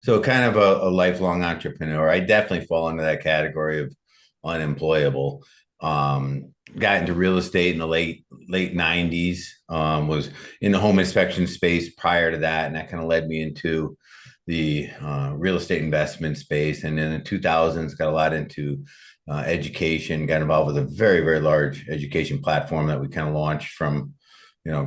So kind of a lifelong entrepreneur. I definitely fall into that category of unemployable. Got into real estate in the late 90s. Was in the home inspection space prior to that, and that kind of led me into the real estate investment space. And in the 2000s, got a lot into education. Got involved with a very large education platform that we kind of launched from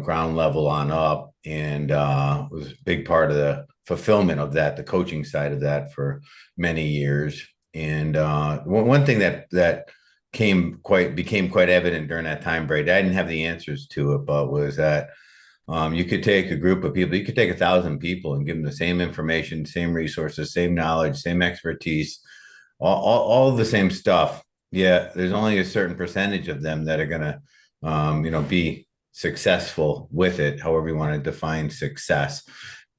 ground level on up, and was a big part of the fulfillment of that, the coaching side of that for many years. And one thing that became quite evident during that time, Brady, I didn't have the answers to it, but was that you could take a group of people, you could take 1,000 people and give them the same information, same resources, same knowledge, same expertise, all the same stuff. Yeah, there's only a certain percentage of them that are going to, be successful with it, however you want to define success.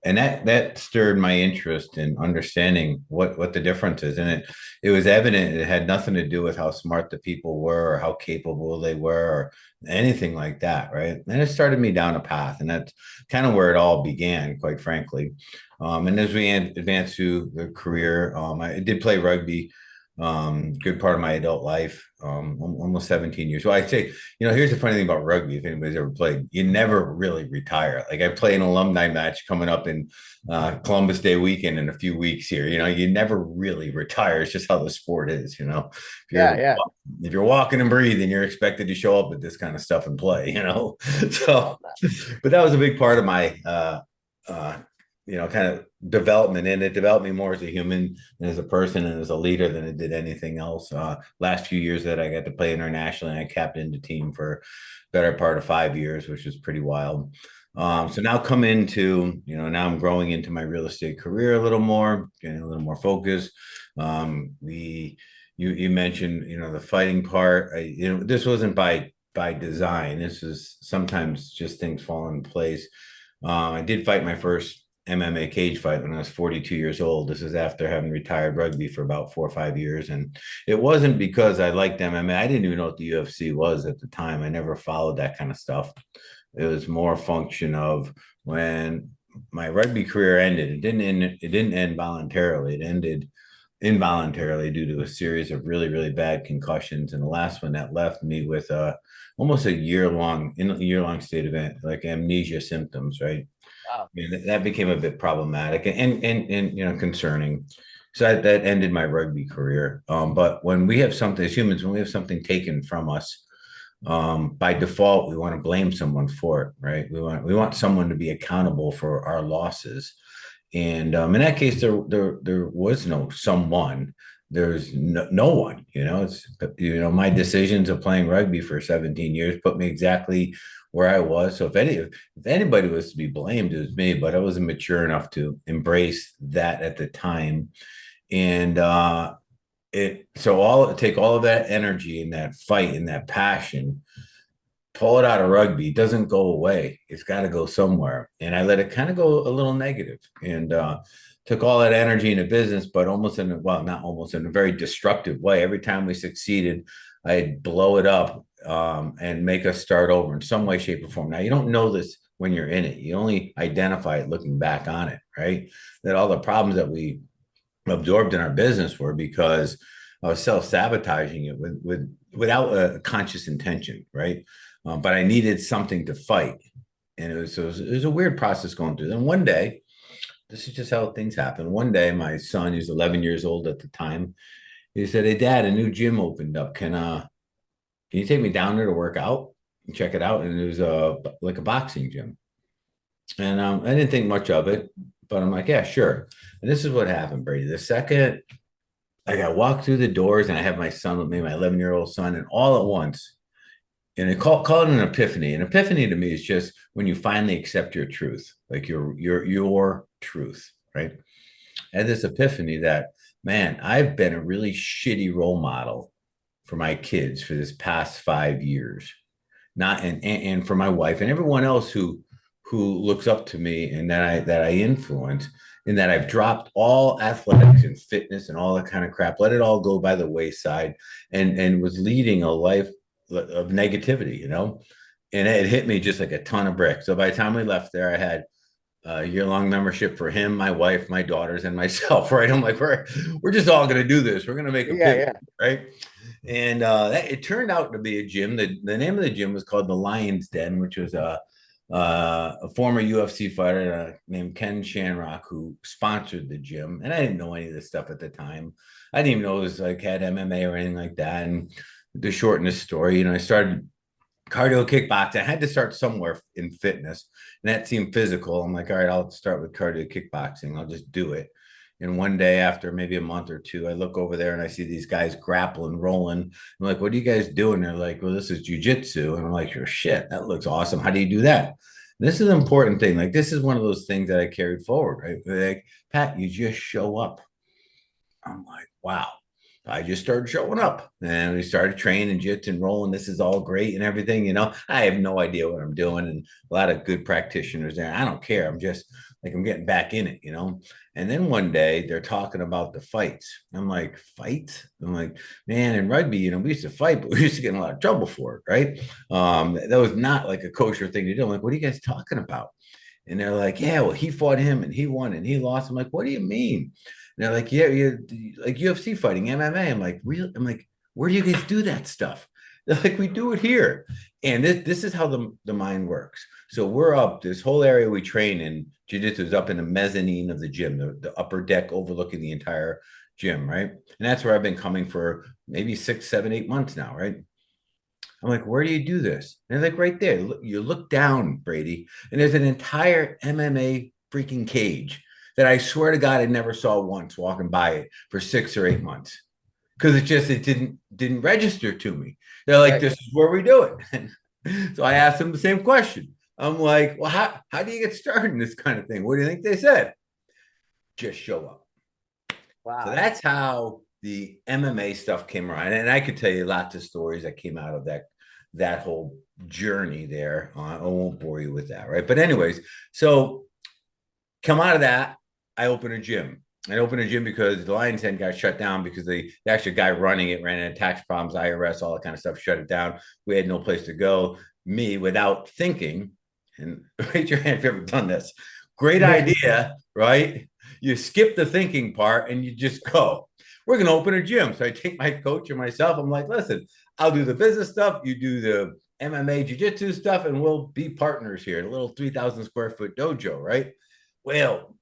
And that stirred my interest in understanding what the difference is. And it was evident it had nothing to do with how smart the people were or how capable they were or anything like that, right? And it started me down a path, and that's kind of where it all began, quite frankly. And as we advanced through the career, I did play rugby, good part of my adult life, almost 17 years. Well, I'd say, here's the funny thing about rugby. If anybody's ever played, you never really retire. Like I play an alumni match coming up in Columbus Day weekend in a few weeks here. You never really retire. It's just how the sport is. If Yeah, you're yeah. if you're walking and breathing, you're expected to show up with this kind of stuff and play. So, but that was a big part of my uh, kind of development, and it developed me more as a human and as a person and as a leader than it did anything else. Last few years that I got to play internationally, I captained the team for better part of 5 years, which was pretty wild. So now come into, now I'm growing into my real estate career a little more, getting a little more focused. You mentioned, the fighting part. This wasn't by design. This is sometimes just things fall in place. I did fight my first MMA cage fight when I was 42 years old. This is after having retired rugby for about 4 or 5 years. And it wasn't because I liked MMA. I didn't even know what the UFC was at the time. I never followed that kind of stuff. It was more a function of when my rugby career ended. It didn't end voluntarily. It ended involuntarily due to a series of really bad concussions. And the last one that left me with almost a year long state event, like amnesia symptoms, right? Wow. And that became a bit problematic and concerning. So that ended my rugby career. But when we have something as humans, when we have something taken from us, by default, we want to blame someone for it, right? We want someone to be accountable for our losses. And in that case, there was no someone. There's no one. It's my decisions of playing rugby for 17 years put me exactly where I was. So if anybody was to be blamed, it was me. But I wasn't mature enough to embrace that at the time. And take all of that energy and that fight and that passion, pull it out of rugby. It doesn't go away. It's got to go somewhere. And I let it kind of go a little negative, and took all that energy into business, but not almost, in a very destructive way. Every time we succeeded, I'd blow it up, and make us start over in some way, shape, or form. Now, you don't know this when you're in it. You only identify it looking back on it, right? That all the problems that we absorbed in our business were because I was self-sabotaging it without a conscious intention, right? But I needed something to fight. And it was a weird process going through. Then one day, this is just how things happen. One day, my son, who's 11 years old at the time, he said, "Hey, Dad, a new gym opened up. Can you take me down there to work out and check it out?" And it was like a boxing gym. And I didn't think much of it, but I'm like, "Yeah, sure." And this is what happened, Brady. The second I got walked through the doors, and I have my son with me, my 11-year-old son, and all at once, and they call it an epiphany. An epiphany to me is just when you finally accept your truth, like your truth, right? I had this epiphany that, man, I've been a really shitty role model for my kids for this past 5 years, not and for my wife and everyone else who looks up to me and that I influence, in that I've dropped all athletics and fitness and all that kind of crap, let it all go by the wayside, and was leading a life of negativity, and it hit me just like a ton of bricks. So by the time we left there, I had a year-long membership for him, my wife, my daughters, and myself, right? I'm like, we're just all going to do this. We're going to make a Yeah, pivot, yeah. right? And it turned out to be a gym. The name of the gym was called the Lion's Den, which was a former UFC fighter named Ken Shamrock who sponsored the gym. And I didn't know any of this stuff at the time. I didn't even know it was like had MMA or anything like that. And to shorten this story, I started cardio kickboxing. I had to start somewhere in fitness, and that seemed physical. I'm like, all right, I'll start with cardio kickboxing. I'll just do it. And one day, after maybe a month or two, I look over there and I see these guys grappling, rolling. I'm like, what are you guys doing? They're like, well, this is jujitsu. And I'm like, oh, shit, that looks awesome. How do you do that? This is an important thing. Like, this is one of those things that I carried forward, right? Like, Pat, you just show up. I'm like, wow. I just started showing up and we started training jits and rolling. This is all great and everything. I have no idea what I'm doing, and a lot of good practitioners there. I don't care. I'm just like, I'm getting back in it. And then one day they're talking about the fights. I'm like, fights? I'm like, man, in rugby, we used to fight, but we used to get in a lot of trouble for it, right? That was not like a kosher thing to do. I'm like, what are you guys talking about? And they're like, yeah, well, he fought him and he won and he lost. I'm like, what do you mean? And they're like, yeah, like UFC fighting, MMA. I'm like, real? I'm like, where do you guys do that stuff? They're like, we do it here. And this is how the mind works. So we're up, this whole area we train in, jiu-jitsu is up in the mezzanine of the gym, the upper deck overlooking the entire gym, right? And that's where I've been coming for maybe 6, 7, 8 months now, right? I'm like, where do you do this? And they're like, right there. You look down, Brady, and there's an entire MMA freaking cage that I swear to God I never saw once walking by it for 6 or 8 months because it didn't register to me. They're like, Right. this is where we do it. So I asked them the same question. I'm like, well, how do you get started in this kind of thing? What do you think they said? Just show up. So Wow. that's how the MMA stuff came around, and I could tell you lots of stories that came out of that whole journey there. I won't bore you with that, right? But anyways, so come out of that, I opened a gym. I opened a gym because the Lions Den got shut down because the actual guy running it ran into tax problems, IRS, all that kind of stuff, shut it down. We had no place to go. Me, without thinking, and raise your hand if you've ever done this. Great idea, right? You skip the thinking part and you just go. We're going to open a gym. So I take my coach and myself. I'm like, listen, I'll do the business stuff. You do the MMA jiu-jitsu stuff, and we'll be partners here. A little 3,000 square foot dojo, right? Well,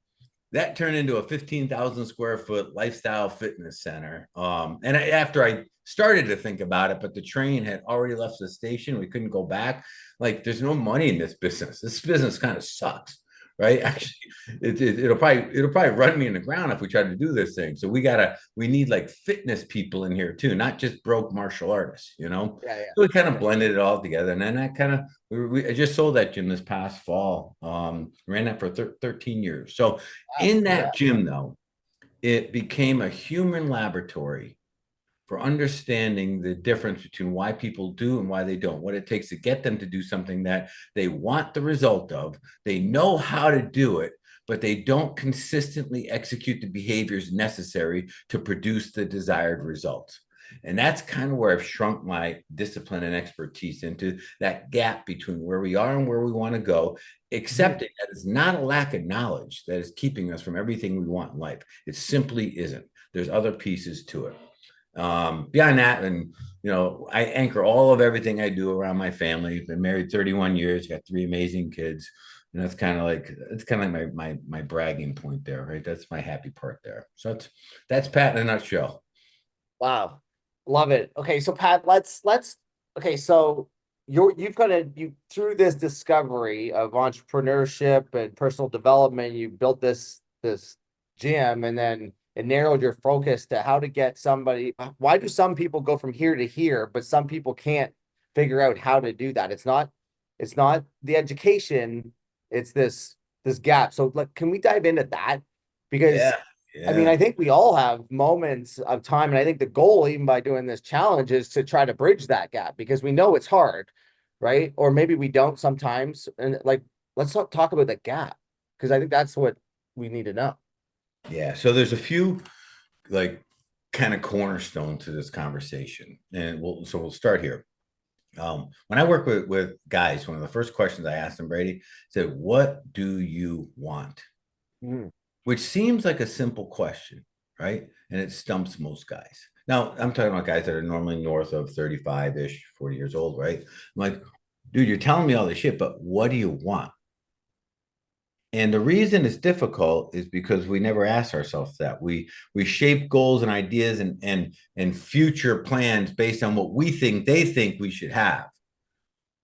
that turned into a 15,000 square foot lifestyle fitness center. And after I started to think about it, but the train had already left the station, we couldn't go back. Like, there's no money in this business. This business kind of sucks, right? Actually, it'll probably run me in the ground if we try to do this thing. So we need like fitness people in here too, not just broke martial artists. Yeah, yeah. So we kind of blended it all together, and then I kind of I just sold that gym this past fall. Ran that for 13 years. So Wow. in that Congrats. gym, though, it became a human laboratory for understanding the difference between why people do and why they don't, what it takes to get them to do something that they want the result of, they know how to do it, but they don't consistently execute the behaviors necessary to produce the desired results. And that's kind of where I've shrunk my discipline and expertise into that gap between where we are and where we want to go, Mhm. accepting that it's not a lack of knowledge that is keeping us from everything we want in life. It simply isn't. There's other pieces to it. Beyond that, and I anchor all of everything I do around my family. Been married 31 years, got 3 amazing kids, and that's kind of like my bragging point there, right? That's my happy part there. So that's Pat in a nutshell. Wow. Love it. Okay, so Pat, let's okay, so you through this discovery of entrepreneurship and personal development, you built this gym, and then it narrowed your focus to how to get somebody. Why do some people go from here to here, but some people can't figure out how to do that? It's not the education, it's this gap. So like, can we dive into that? Because Yeah, I mean, yeah. I think we all have moments of time, and I think the goal, even by doing this challenge, is to try to bridge that gap because we know it's hard, right? Or maybe we don't sometimes. And like, let's not talk about the gap because I think that's what we need to know. Yeah. So there's a few like kind of cornerstone to this conversation, and we'll start here. When I work with guys, one of the first questions I ask them, Brady, said, "What do you want?" Mm, Which seems like a simple question, right? And it stumps most guys. Now, I'm talking about guys that are normally north of 35-ish, 40 years old, right? I'm like, dude, you're telling me all this shit, but what do you want? And the reason it's difficult is because we never ask ourselves that. We shape goals and ideas and future plans based on what we think they think we should have.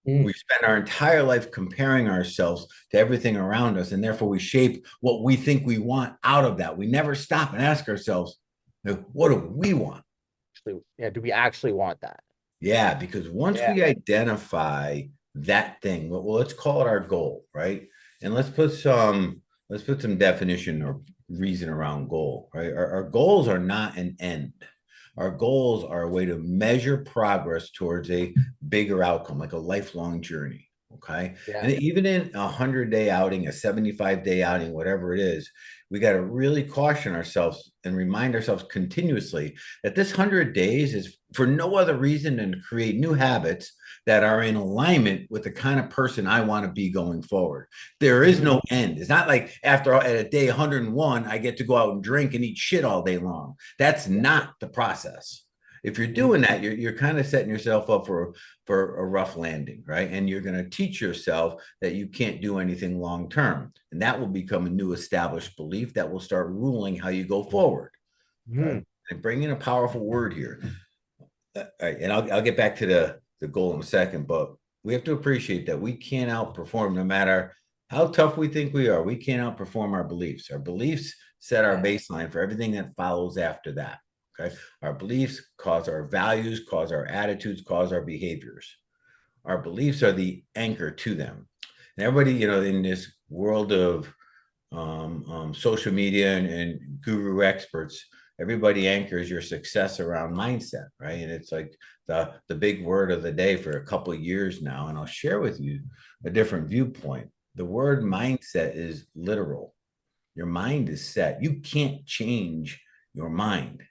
mm. We spend our entire life comparing ourselves to everything around us, and therefore we shape what we think we want out of that. We never stop and ask ourselves, what do we want? Actually, yeah, do we actually want that? Yeah, because once Yeah. we identify that thing, well, let's call it our goal, right? And let's put some definition or reason around goal, right? Our goals are not an end. Our goals are a way to measure progress towards a bigger outcome, like a lifelong journey. Okay. Yeah. And even in a 100-day outing, a 75-day outing, whatever it is, we got to really caution ourselves and remind ourselves continuously that this 100 days is for no other reason than to create new habits that are in alignment with the kind of person I want to be going forward. There is Mhm. no end. It's not like after at a day 101, I get to go out and drink and eat shit all day long. That's Yeah. not the process. If you're Mhm. doing that, you're kind of setting yourself up for a rough landing, right? And you're going to teach yourself that you can't do anything long term, and that will become a new established belief that will start ruling how you go forward. Okay, Mhm. and bring in a powerful word here. All right, and I'll get back to the goal in a second, but we have to appreciate that we can't outperform no matter how tough we think we are. We can't outperform our beliefs. Our beliefs set our Yeah. baseline for everything that follows after that. Okay. Our beliefs cause our values, cause our attitudes, cause our behaviors. Our beliefs are the anchor to them. And everybody, in this world of social media and guru experts, everybody anchors your success around mindset, right? And it's like the big word of the day for a couple of years now. And I'll share with you a different viewpoint. The word mindset is literal. Your mind is set. You can't change your mind.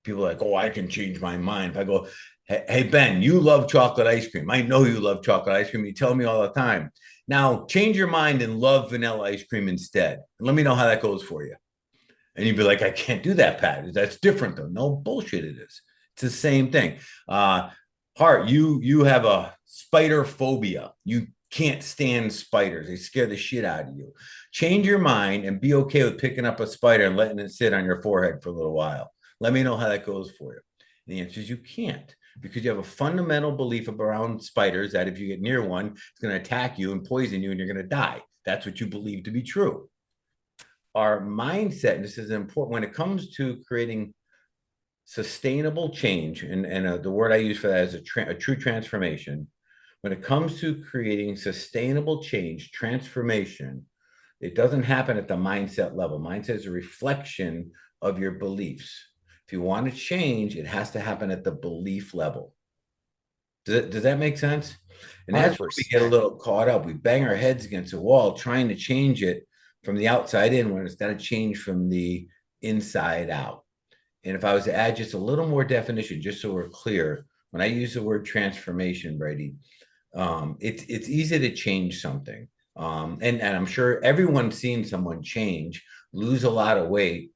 People are like, oh, I can change my mind. If I go, hey, Ben, you love chocolate ice cream. I know you love chocolate ice cream. You tell me all the time. Now change your mind and love vanilla ice cream instead. And let me know how that goes for you. And you'd be like, I can't do that, Pat. That's different though. No bullshit it is. It's the same thing. Hart, you have a spider phobia. You can't stand spiders. They scare the shit out of you. Change your mind and be okay with picking up a spider and letting it sit on your forehead for a little while. Let me know how that goes for you. And the answer is you can't, because you have a fundamental belief around spiders that if you get near one, it's going to attack you and poison you and you're going to die. That's what you believe to be true. Our mindset, and this is important when it comes to creating sustainable change, and the word I use for that is a true transformation. When it comes to creating sustainable change, transformation, it doesn't happen at the mindset level. Mindset is a reflection of your beliefs. If you want to change, it has to happen at the belief level. Does that make sense? And that's where we get a 100%. little caught up. We bang our heads against the wall trying to change it from the outside in when it's got to change from the inside out. And if I was to add just a little more definition, just so we're clear, when I use the word transformation, Brady, it's easy to change something. And I'm sure everyone's seen someone change, lose a lot of weight,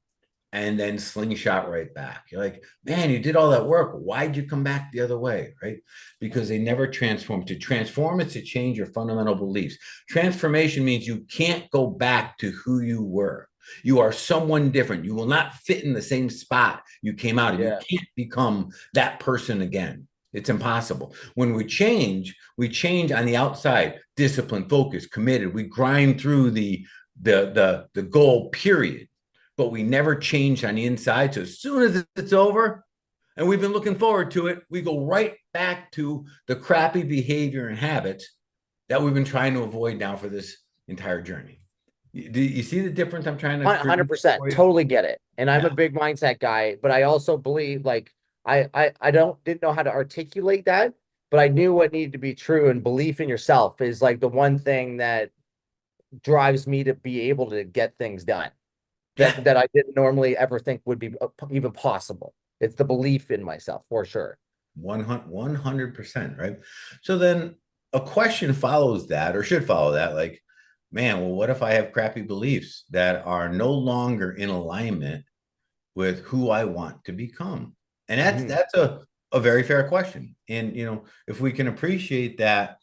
and then slingshot right back. You're like, man, you did all that work. Why'd you come back the other way? Right? Because they never transform. To transform is to change your fundamental beliefs. Transformation means you can't go back to who you were. You are someone different. You will not fit in the same spot you came out of. You Yeah. can't become that person again. It's impossible. When we change on the outside, discipline, focus, committed. We grind through the goal, period, but we never changed on the inside. So as soon as it's over and we've been looking forward to it, we go right back to the crappy behavior and habits that we've been trying to avoid now for this entire journey. Do you see the difference I'm trying to create 100%. for you? Totally get it. And I'm a Yeah. big mindset guy, but I also believe like I didn't know how to articulate that, but I knew what needed to be true, and belief in yourself is like the one thing that drives me to be able to get things done Yeah. that I didn't normally ever think would be even possible. It's the belief in myself for sure. 100%, right? So then a question follows that, or should follow that, like, man, well, what if I have crappy beliefs that are no longer in alignment with who I want to become? And Hmm. that's a very fair question. And if we can appreciate that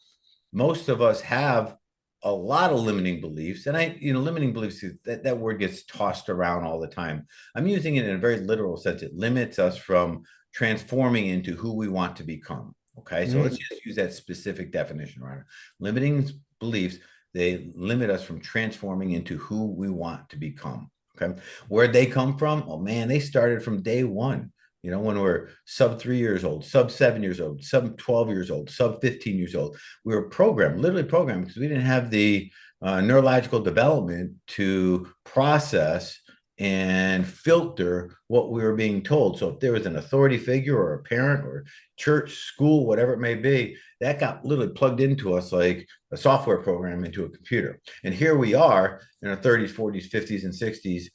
most of us have a lot of limiting beliefs, and limiting beliefs, that word gets tossed around all the time. I'm using it in a very literal sense. It limits us from transforming into who we want to become. Okay, so let's Hmm. just use that specific definition, right? Limiting beliefs, they limit us from transforming into who we want to become. Okay, where'd they come from? Oh man, they started from day one. When we're sub 3 years old, sub 7 years old, sub 12 years old, sub 15 years old, we were programmed, literally programmed, because we didn't have the neurological development to process and filter what we were being told. So if there was an authority figure or a parent or church, school, whatever it may be, that got literally plugged into us like a software program into a computer. And here we are in our 30s, 40s, 50s, and 60s,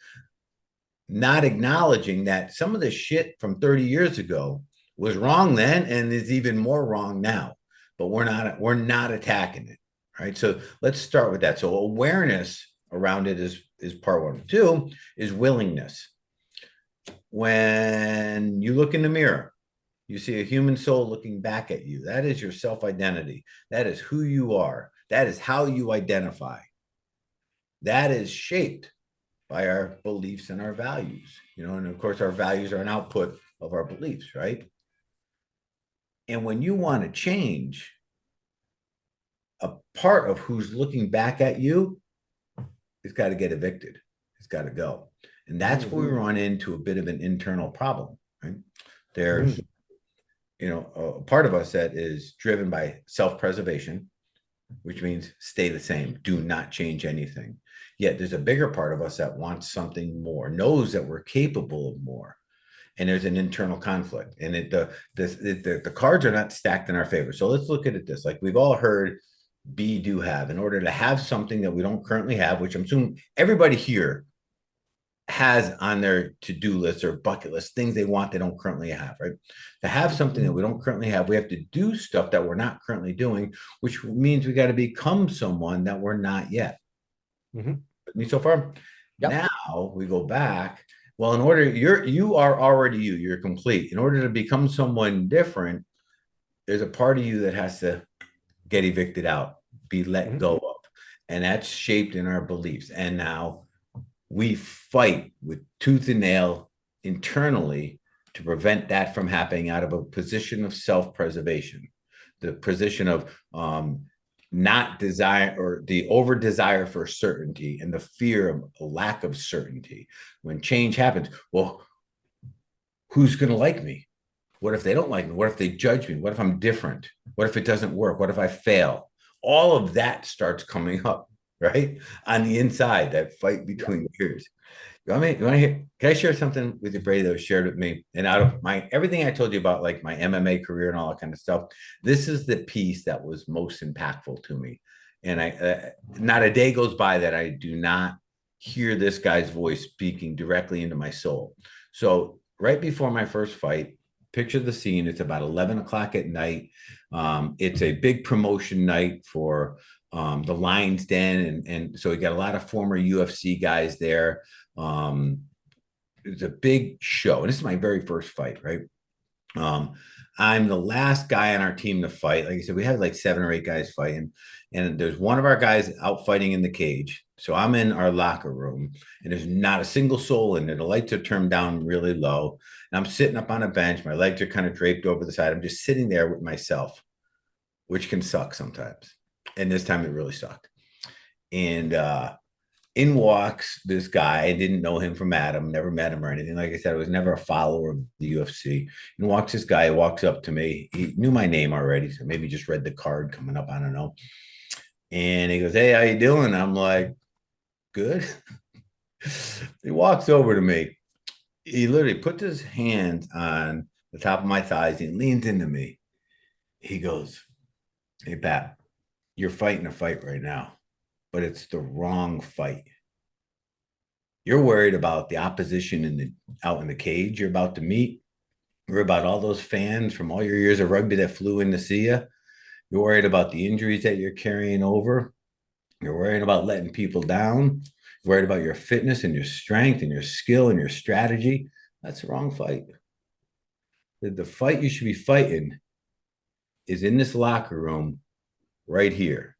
not acknowledging that some of the shit from 30 years ago was wrong then and is even more wrong now. But we're not attacking it. Right. So let's start with that. So awareness around it is part one. Two is willingness. When you look in the mirror, you see a human soul looking back at you. That is your self-identity. That is who you are. That is how you identify. That is shaped by our beliefs and our values, and of course, our values are an output of our beliefs, right? And when you want to change, a part of who's looking back at you has got to get evicted. It's got to go. And that's where we Hmm. run into a bit of an internal problem, right? There's, Hmm. a part of us that is driven by self-preservation, which means stay the same, do not change anything. Yet there's a bigger part of us that wants something more, knows that we're capable of more. And there's an internal conflict. And the cards are not stacked in our favor. So let's look at it this, like we've all heard be, do, have. In order to have something that we don't currently have, which I'm assuming everybody here has on their to-do list or bucket list, things they want they don't currently have, right? To have something that we don't currently have, we have to do stuff that we're not currently doing, which means we got to become someone that we're not yet. Hmm. With me so far? Yep. Now we go back. Well, in order, you are already you're complete. In order to become someone different, there's a part of you that has to get evicted out, be let Hmm. go of. And that's shaped in our beliefs. And now we fight with tooth and nail internally to prevent that from happening out of a position of self-preservation, the position of not desire, or the over desire for certainty and the fear of a lack of certainty. When change happens, well, who's going to like me? What if they don't like me? What if they judge me? What if I'm different? What if it doesn't work? What if I fail? All of that starts coming up, right? On the inside, that fight Yep. between fears. You want to hear? Can I share something with you, Brady, that was shared with me? And out of my everything I told you about, like my MMA career and all that kind of stuff, this is the piece that was most impactful to me. And not a day goes by that I do not hear this guy's voice speaking directly into my soul. So right before my first fight, picture the scene. It's about 11 o'clock at night. It's a big promotion night for the Lions Den, and so we got a lot of former UFC guys there. um, it's a big show, and this is my very first fight, right? Um, I'm the last guy on our team to fight. Like I said, we had like 7 or 8 guys fighting, and there's one of our guys out fighting in the cage. So I'm in our locker room, and there's not a single soul in there. The lights are turned down really low, and I'm sitting up on a bench. My legs are kind of draped over the side. I'm just sitting there with myself, which can suck sometimes. And this time it really sucked. And in walks this guy. I didn't know him from Adam, never met him or anything. Like I said, I was never a follower of the UFC. And walks this guy, walks up to me. He knew my name already, so maybe just read the card coming up. I don't know. And he goes, "Hey, how you doing?" I'm like, "Good." He walks over to me. He literally puts his hands on the top of my thighs and leans into me. He goes, "Hey, Pat, you're fighting a fight right now, but it's the wrong fight. You're worried about the opposition out in the cage you're about to meet. You're about all those fans from all your years of rugby that flew in to see you. You're worried about the injuries that you're carrying over. You're worried about letting people down. You're worried about your fitness and your strength and your skill and your strategy. That's the wrong fight. The fight you should be fighting is in this locker room right here.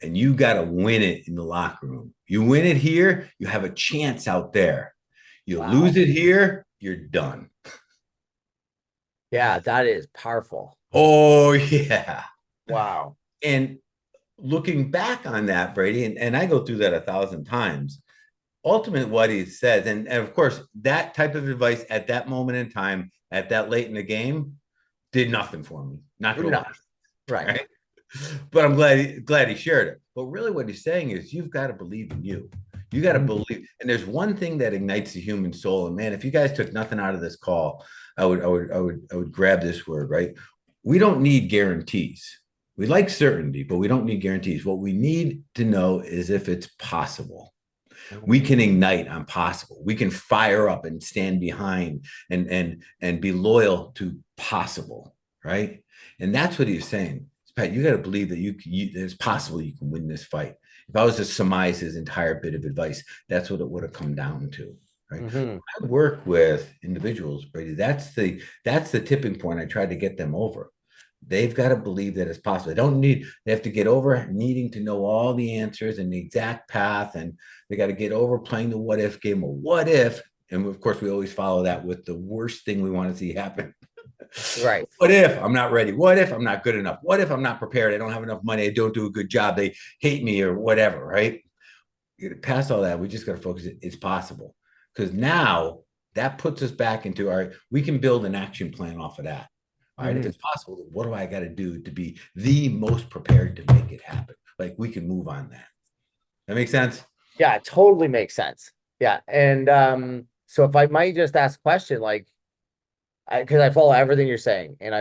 And you got to win it in the locker room. You win it here, you have a chance out there. You Wow. lose it here, you're done. Yeah, that is powerful. Oh, yeah. Wow. And looking back on that, Brady, and I go through that 1,000 times. Ultimately, what he says, and of course, that type of advice at that moment in time, at that late in the game, did nothing for me. Not gonna No, lie, right. right? But I'm glad he shared it. But really, what he's saying is, you've got to believe in you. You got to Mhm. believe. And there's one thing that ignites the human soul. And man, if you guys took nothing out of this call, I would grab this word, right? We don't need guarantees. We like certainty, but we don't need guarantees. What we need to know is if it's possible. We can ignite on possible. We can fire up and stand behind and be loyal to possible, right? And that's what he's saying. Pat, you got to believe that it's possible you can win this fight. If I was to surmise his entire bit of advice, that's what it would have come down to, right? Mhm. I work with individuals, Brady. That's the tipping point. I try to get them over. They've got to believe that it's possible. They have to get over needing to know all the answers and the exact path. And they got to get over playing the what if game. Well, what if? And of course, we always follow that with the worst thing we want to see happen. Right. What if I'm not ready? What if I'm not good enough? What if I'm not prepared? I don't have enough money. I don't do a good job. They hate me or whatever, right? Past all that, we just got to focus. It's possible. Because now that puts us back into we can build an action plan off of that. All right, if Mhm. it's possible, what do I got to do to be the most prepared to make it happen? Like we can move on that. That makes sense? Yeah, it totally makes sense. Yeah. And so if I might just ask a question, like because I follow everything you're saying, and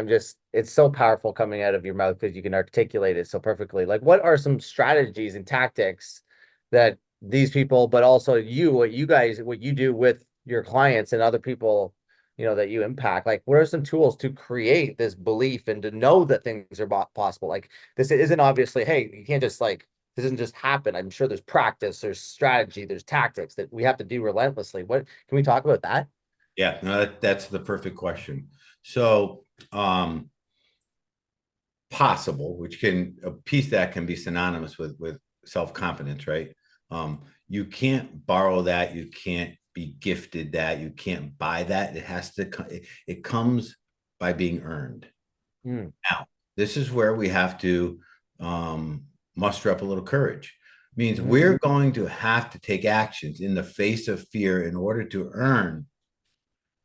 it's so powerful coming out of your mouth because you can articulate it so perfectly. Like, what are some strategies and tactics that these people, but also you, what you do with your clients and other people, that you impact? Like, what are some tools to create this belief and to know that things are possible? Like, this isn't obviously, hey, you can't just like, this doesn't just happen. I'm sure there's practice, there's strategy, there's tactics that we have to do relentlessly. What can we talk about that? Yeah, no, that's the perfect question. So, possible, which can a piece that can be synonymous with self confidence, right? You can't borrow that. You can't be gifted that. You can't buy that. It has to. It comes by being earned. Mm, Now, this is where we have to muster up a little courage. Means mhm. we're going to have to take actions in the face of fear in order to earn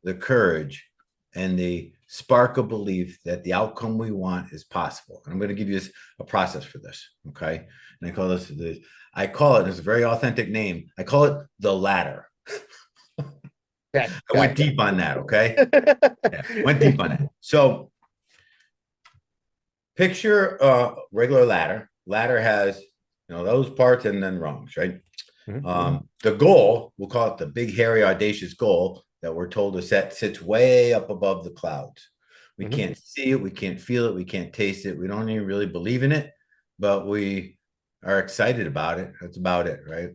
the courage and the spark of belief that the outcome we want is possible. And I'm going to give you a process for this. Okay. And I call it, it's a very authentic name. I call it the ladder. Okay, I went gotcha. deep on that. Okay. Yeah, went deep on it. So picture a regular ladder. Ladder has, those parts and then rungs, right? Mhm. The goal, we'll call it the big, hairy, audacious goal that we're told to set, sits way up above the clouds. We Mhm. can't see it, we can't feel it, we can't taste it, we don't even really believe in it, but we are excited about it. That's about it, right?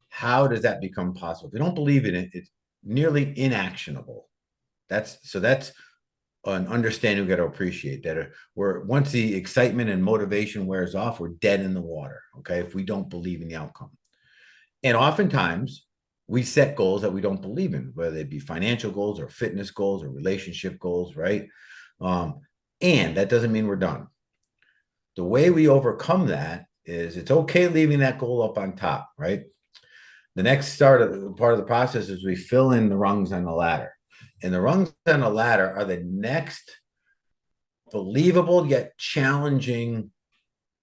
How does that become possible? If we don't believe in it, it's nearly inactionable. That's an understanding we got to appreciate that we're once the excitement and motivation wears off, we're dead in the water. Okay, if we don't believe in the outcome. And oftentimes we set goals that we don't believe in, whether they be financial goals or fitness goals or relationship goals, right? Um, and that doesn't mean we're done. The way we overcome that is it's okay leaving that goal up on top, right? The next part of the process is we fill in the rungs on the ladder. And the rungs on the ladder are the next believable yet challenging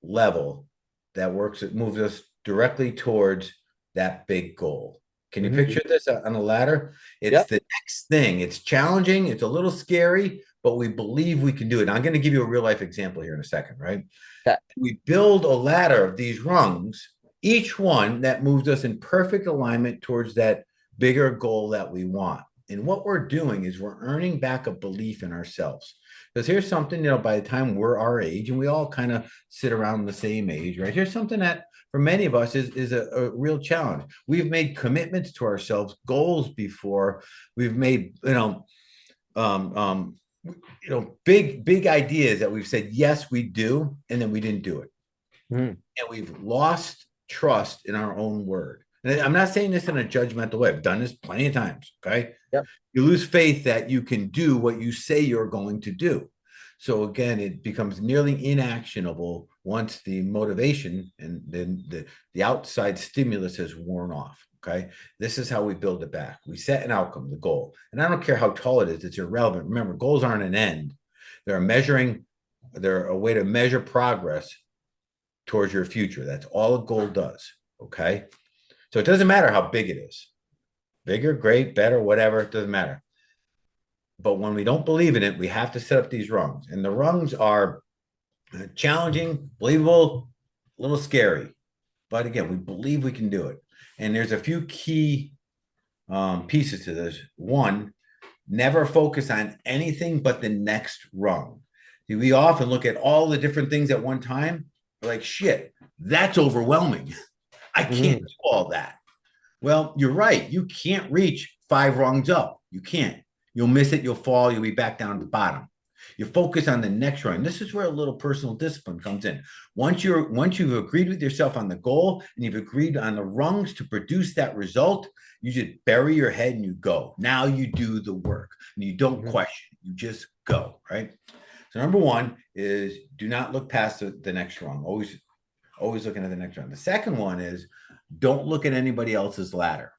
level that moves us directly towards that big goal. Can you Mhm. picture this on a ladder? It's Yep. the next thing. It's challenging. It's a little scary, but we believe we can do it. Now, I'm going to give you a real life example here in a second, right? Okay. We build a ladder of these rungs, each one that moves us in perfect alignment towards that bigger goal that we want. And what we're doing is we're earning back a belief in ourselves. Because here's something, by the time we're our age, and we all kind of sit around the same age, right? Here's something that for many of us is a real challenge. We've made commitments to ourselves, goals before. We've made, um, um, big ideas that we've said, yes, we do, and then we didn't do it. Mm. And we've lost trust in our own word. And I'm not saying this in a judgmental way. I've done this plenty of times. Okay. Yep. You lose faith that you can do what you say you're going to do. So again, it becomes nearly inactionable once the motivation and then the outside stimulus has worn off. Okay. This is how we build it back. We set an outcome, the goal. And I don't care how tall it is, it's irrelevant. Remember, goals aren't an end. They're a way to measure progress towards your future. That's all a goal does. Okay. So it doesn't matter how big it is. Bigger, great, better, whatever, it doesn't matter. But when we don't believe in it, we have to set up these rungs. And the rungs are challenging, believable, a little scary. But again, we believe we can do it. And there's a few key pieces to this. One, never focus on anything but the next rung. See, we often look at all the different things at one time. We're like, shit, that's overwhelming. I can't do all that. Well, you're right. You can't reach 5 rungs up. You can't. You'll miss it. You'll fall. You'll be back down at the bottom. You focus on the next rung. This is where a little personal discipline comes in. Once you've agreed with yourself on the goal and you've agreed on the rungs to produce that result, you just bury your head and you go. Now you do the work and you don't question. You just go, right? So number one is do not look past the next rung. Always looking at the next rung. The second one is don't look at anybody else's ladder.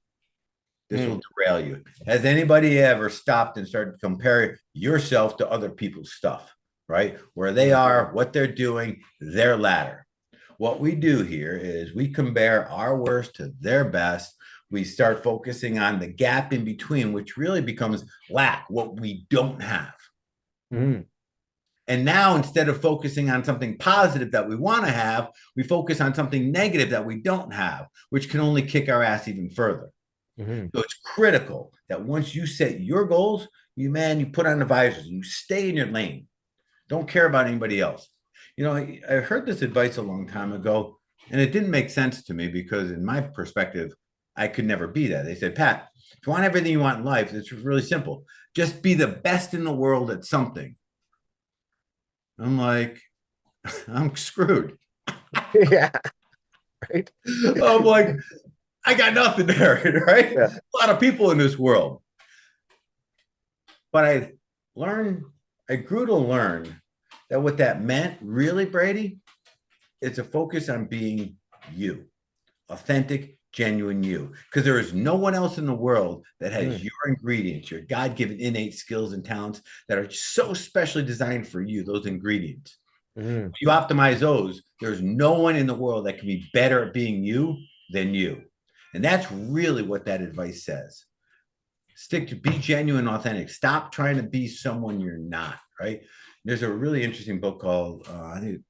This will derail you. Has anybody ever stopped and started comparing yourself to other people's stuff, right? Where they are, what they're doing, their ladder. What we do here is we compare our worst to their best. We start focusing on the gap in between, which really becomes lack, what we don't have. And now instead of focusing on something positive that we want to have, we focus on something negative that we don't have, which can only kick our ass even further. So it's critical that once you set your goals, you put on the visors and you stay in your lane. Don't care about anybody else. I heard this advice a long time ago, and it didn't make sense to me because in my perspective, I could never be that. They said, Pat, if you want everything you want in life, it's really simple. Just be the best in the world at something. I'm like, I'm screwed. Yeah. Right. I'm like, I got nothing there, right? Yeah. A lot of people in this world. But I grew to learn that what that meant really, Brady, it's a focus on being you, authentic, genuine you. Because there is no one else in the world that has your ingredients, your God-given innate skills and talents that are so specially designed for you, those ingredients. You optimize those, there's no one in the world that can be better at being you than you. And that's really what that advice says. Be genuine, authentic. Stop trying to be someone you're not, right? There's a really interesting book called, I think,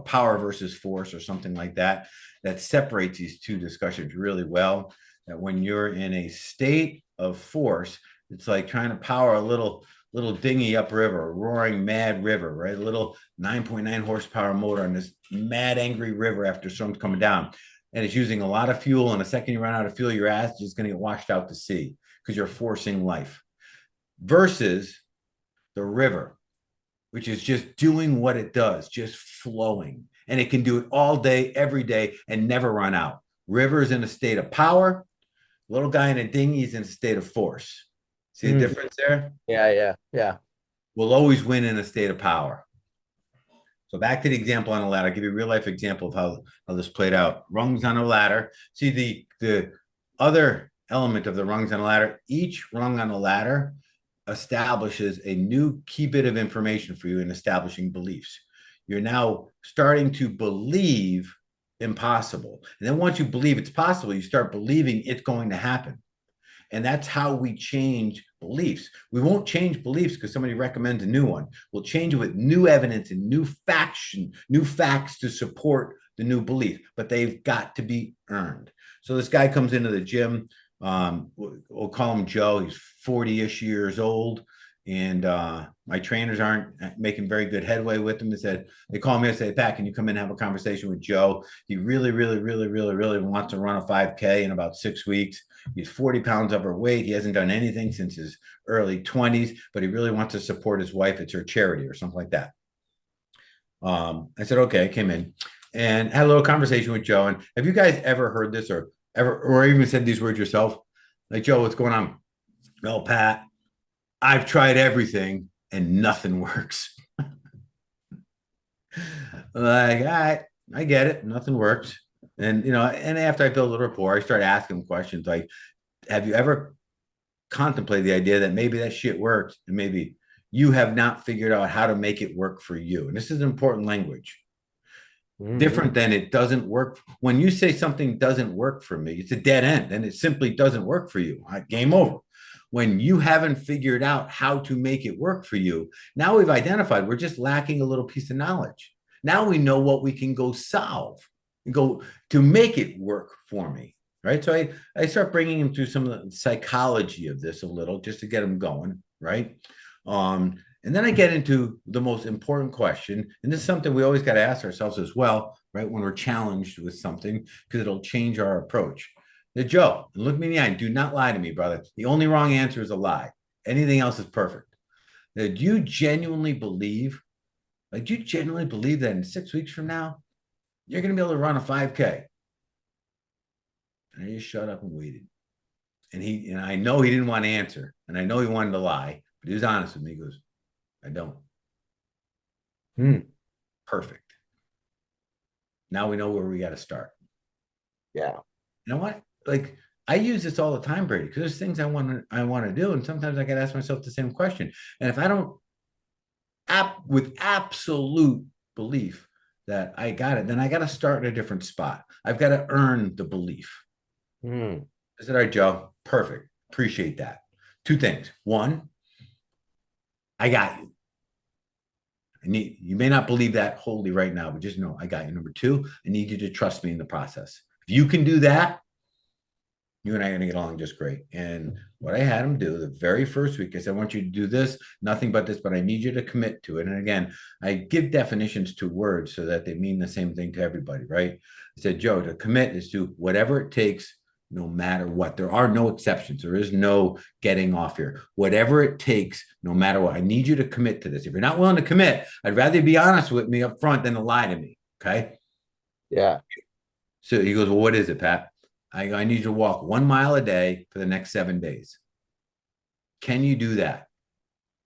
Power versus Force or something like that, that separates these two discussions really well. That when you're in a state of force, it's like trying to power a little dinghy upriver, a roaring mad river, right? A little 9.9 horsepower motor on this mad angry river after storm's coming down. And it's using a lot of fuel. And the second you run out of fuel, your ass is just going to get washed out to sea because you're forcing life. Versus the river, which is just doing what it does, just flowing. And it can do it all day, every day, and never run out. River's in a state of power. Little guy in a dinghy is in a state of force. See the difference there? Yeah. We'll always win in a state of power. So back to the example on a ladder. I'll give you a real life example of how this played out. Rungs on a ladder. See the other element of the rungs on a ladder. Each rung on a ladder establishes a new key bit of information for you in establishing beliefs. You're now starting to believe impossible. And then once you believe it's possible, you start believing it's going to happen. And that's how we change beliefs. We won't change beliefs because somebody recommends a new one. We'll change it with new evidence and new facts to support the new belief, but they've got to be earned. So this guy comes into the gym. We'll call him Joe. He's 40-ish years old. And my trainers aren't making very good headway with him. They call me and say, Pat, can you come in and have a conversation with Joe? He really wants to run a 5K in about 6 weeks. He's 40 pounds overweight. He hasn't done anything since his early 20s, but he really wants to support his wife. It's her charity or something like that. I said, okay, I came in and had a little conversation with Joe. And have you guys ever heard this or even said these words yourself? Like, Joe, what's going on? Well, Pat, I've tried everything and nothing works. Like, I get it. Nothing works. And, and after I build a rapport, I start asking questions like, have you ever contemplated the idea that maybe that shit works and maybe you have not figured out how to make it work for you? And this is important language. Different than it doesn't work. When you say something doesn't work for me, it's a dead end and it simply doesn't work for you. Game over. When you haven't figured out how to make it work for you, now we've identified we're just lacking a little piece of knowledge. Now we know what we can go solve and go to make it work for me, right? So I start bringing him through some of the psychology of this a little just to get him going, right? And then I get into the most important question, and this is something we always got to ask ourselves as well, right? When we're challenged with something, because it'll change our approach. Joe, look me in the eye. Do not lie to me, brother. The only wrong answer is a lie. Anything else is perfect. Now, do you genuinely believe that in 6 weeks from now, you're going to be able to run a 5K? And I just shut up and waited. And I know he didn't want to answer. And I know he wanted to lie, but he was honest with me. He goes, I don't. Perfect. Now we know where we got to start. Yeah. You know what? Like, I use this all the time, Brady, because there's things I want to do. And sometimes I got to ask myself the same question. And if I don't, with absolute belief that I got it, then I got to start in a different spot. I've got to earn the belief. I said, all right, Joe, perfect. Appreciate that. Two things. One, I got you. You may not believe that wholly right now, but just know I got you. Number two, I need you to trust me in the process. If you can do that, you and I are going to get along just great. And what I had him do the very first week, I said, I want you to do this, nothing but this, but I need you to commit to it. And again, I give definitions to words so that they mean the same thing to everybody, right? I said, Joe, to commit is to whatever it takes, no matter what. There are no exceptions. There is no getting off here. Whatever it takes, no matter what. I need you to commit to this. If you're not willing to commit, I'd rather you be honest with me up front than to lie to me. Okay. Yeah. So he goes, well, what is it, Pat? I need you to walk 1 mile a day for the next 7 days. Can you do that?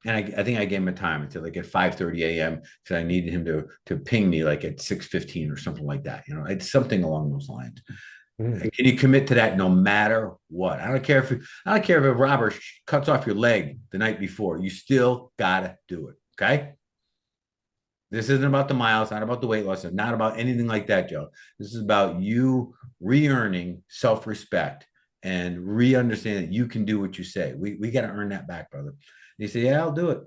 And I think I gave him a time. It's like at 5:30 a.m. because I needed him to ping me like at 6:15 or something like that. It's something along those lines. Can you commit to that no matter what? I don't care if a robber cuts off your leg the night before. You still gotta do it. Okay. This isn't about the miles, not about the weight loss, not about anything like that, Joe. This is about you re-earning self-respect and re-understanding that you can do what you say. We got to earn that back, brother. And he said, yeah, I'll do it.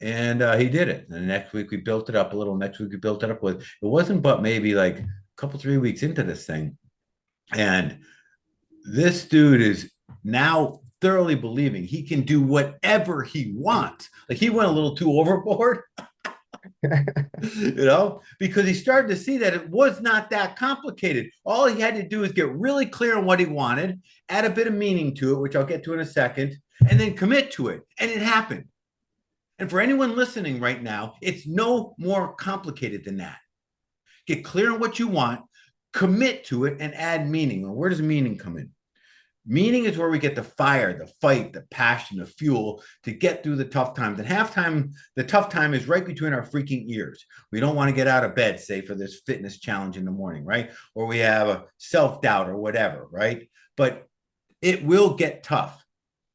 And he did it. And the next week we built it up a little. Next week we built it up with, it wasn't but maybe like a couple, 3 weeks into this thing. And this dude is now thoroughly believing he can do whatever he wants. Like he went a little too overboard. Because he started to see that it was not that complicated. All he had to do is get really clear on what he wanted, add a bit of meaning to it, which I'll get to in a second, and then commit to it. And it happened. And for anyone listening right now, it's no more complicated than that. Get clear on what you want, commit to it, and add meaning. Well, where does meaning come in? Meaning is where we get the fire, the fight, the passion, the fuel to get through the tough times. And halftime, the tough time is right between our freaking ears. We don't want to get out of bed, say, for this fitness challenge in the morning, right? Or we have a self-doubt or whatever, right? But it will get tough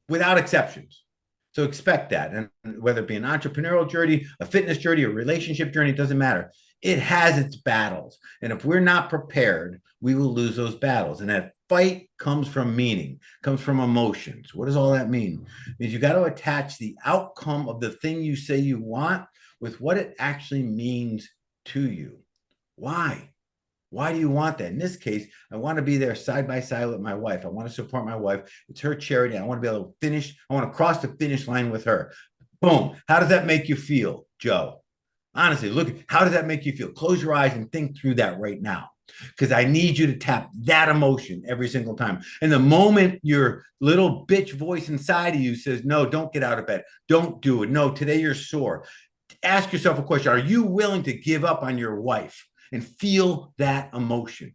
without exceptions. So expect that. And whether it be an entrepreneurial journey, a fitness journey, a relationship journey, it doesn't matter. It has its battles. And if we're not prepared, we will lose those battles. And that fight comes from meaning, comes from emotions. What does all that mean? It means you got to attach the outcome of the thing you say you want with what it actually means to you. Why? Why do you want that? In this case, I want to be there side by side with my wife. I want to support my wife. It's her charity. I want to be able to finish. I want to cross the finish line with her. Boom. How does that make you feel, Joe? Honestly, look, how does that make you feel? Close your eyes and think through that right now. Because I need you to tap that emotion every single time. And the moment your little bitch voice inside of you says, no, don't get out of bed. Don't do it. No, today you're sore. Ask yourself a question. Are you willing to give up on your wife and feel that emotion?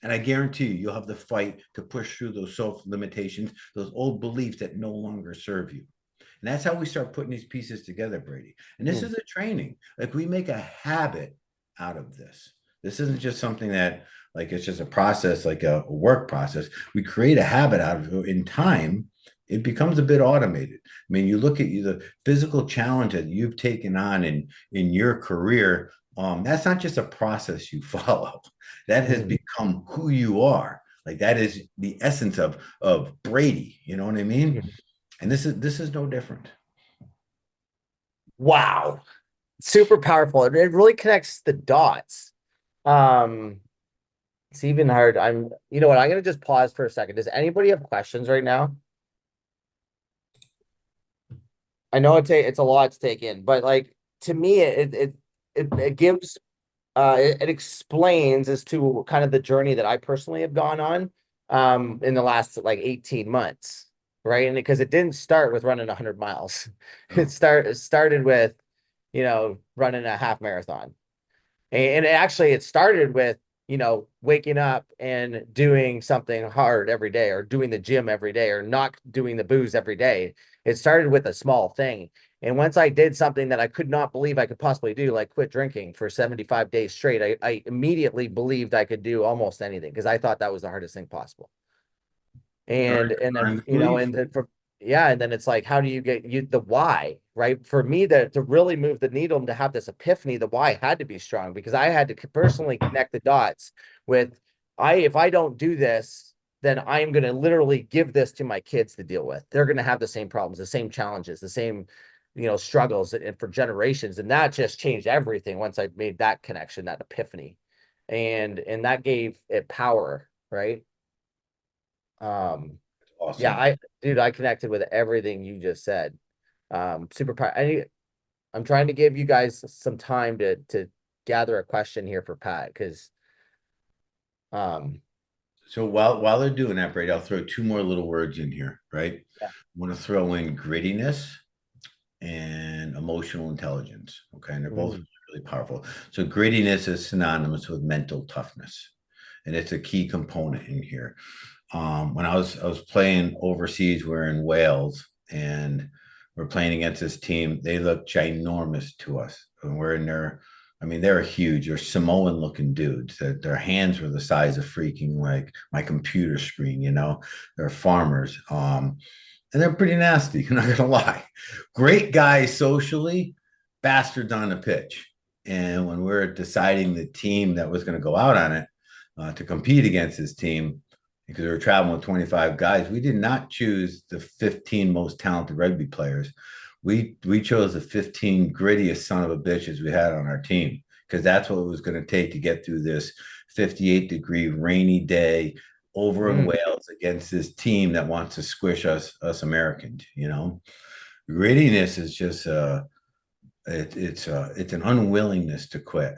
And I guarantee you, you'll have the fight to push through those self limitations, those old beliefs that no longer serve you. And that's how we start putting these pieces together, Brady. And this is a training. Like we make a habit out of this. This isn't just something that like it's just a process, like a work process. We create a habit out of it in time. It becomes a bit automated. I mean, you look at the physical challenge that you've taken on in your career. That's not just a process you follow. That has become who you are. Like that is the essence of Brady. You know what I mean? And this is no different. Wow. Super powerful. It really connects the dots. It's even hard. You know what? I'm gonna just pause for a second. Does anybody have questions right now? I know it's a lot to take in, but like to me, it gives it explains as to kind of the journey that I personally have gone on in the last like 18 months, right? And because it didn't start with running 100 miles. No. It started with, running a half marathon. And it started with, waking up and doing something hard every day, or doing the gym every day, or not doing the booze every day. It started with a small thing. And once I did something that I could not believe I could possibly do, like quit drinking for 75 days straight, I immediately believed I could do almost anything because I thought that was the hardest thing possible. And then, and then and then it's like, how do you get the why, right? For me, to really move the needle and to have this epiphany, the why had to be strong because I had to personally connect the dots with, if I don't do this, then I'm going to literally give this to my kids to deal with. They're going to have the same problems, the same challenges, the same, struggles and for generations. And that just changed everything once I made that connection, that epiphany. And that gave it power, right? Awesome. Yeah, I connected with everything you just said. Super proud. I'm trying to give you guys some time to gather a question here for Pat because So while they're doing that, Brady, I'll throw two more little words in here, right? yeah. I want to throw in grittiness and emotional intelligence. Okay. And they're both really powerful. So grittiness is synonymous with mental toughness. And it's a key component in here. When I was playing overseas, we're in Wales and we're playing against this team. They look ginormous to us. And we're in there. I mean, they're huge. They're Samoan looking dudes. Their hands were the size of freaking like my computer screen, They're farmers. And they're pretty nasty, I'm not gonna lie. Great guys socially, bastards on the pitch. And when we're deciding the team that was going to go out on it to compete against this team, because we were traveling with 25 guys, we did not choose the 15 most talented rugby players. We chose the 15 grittiest son of a bitches we had on our team because that's what it was going to take to get through this 58-degree rainy day over in Wales against this team that wants to squish us Americans. Grittiness is just it's an unwillingness to quit.